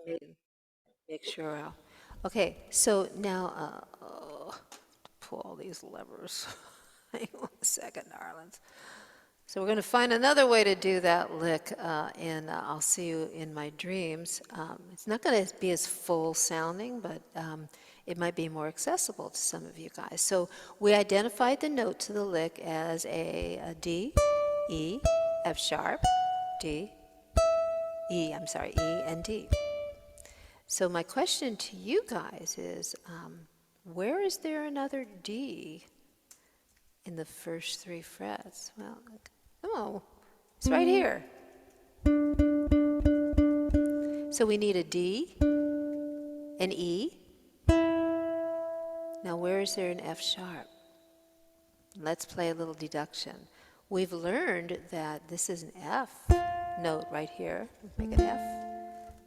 and make sure. Okay, so now pull all these levers. Hang on a second, darlings. So we're going to find another way to do that lick, and I'll see you in my dreams. It's not going to be as full sounding, but it might be more accessible to some of you guys. So we identified the notes of the lick as a D, E, F sharp, D, E, I'm sorry, E and D. So my question to you guys is, where is there another D in the first three frets? Well, oh, it's right here. So we need a D, an E. Now where is there an F sharp? Let's play a little deduction. We've learned that this is an F note right here. Make an F.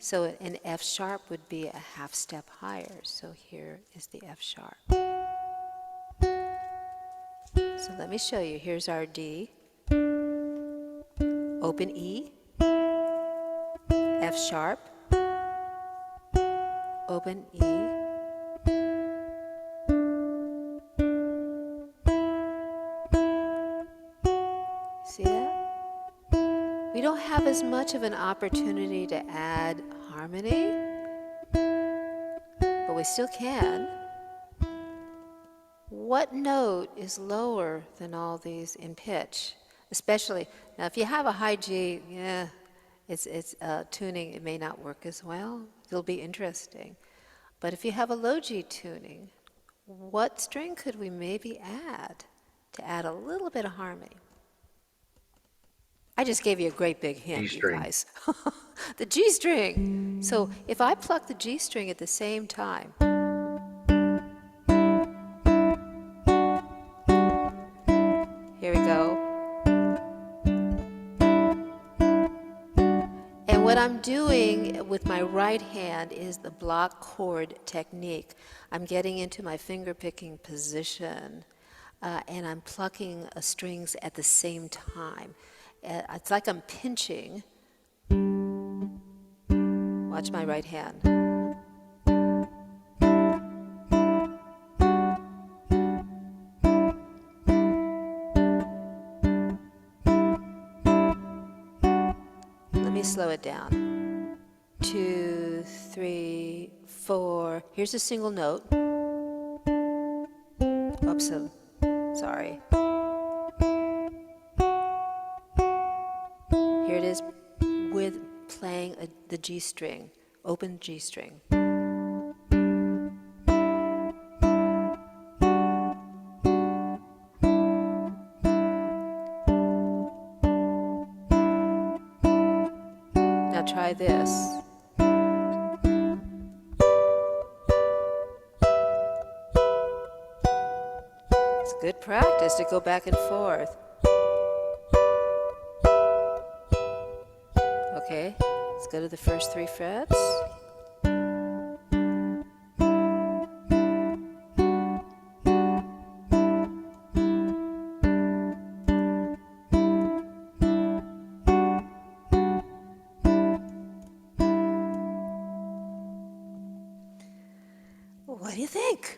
So an F sharp would be a half step higher. So here is the F sharp. So let me show you. Here's our D. Open E. F sharp. Open E. See that? We don't have as much of an opportunity to add harmony, but we still can. What note is lower than all these in pitch? Especially, now if you have a high G, yeah, it's tuning, it may not work as well. It'll be interesting. But if you have a low G tuning, what string could we maybe add to add a little bit of harmony? I just gave you a great big hint, G you string. guys. The G string. So if I pluck the G string at the same time, here we go. And what I'm doing with my right hand is the block chord technique. I'm getting into my finger picking position, and I'm plucking strings at the same time. It's like I'm pinching. Watch my right hand. Let me slow it down. 2, 3, 4. Here's a single note. Oops, sorry. Here it is with playing the G string, open G string. Now try this. It's good practice to go back and forth. Okay, let's go to the first three frets. What do you think?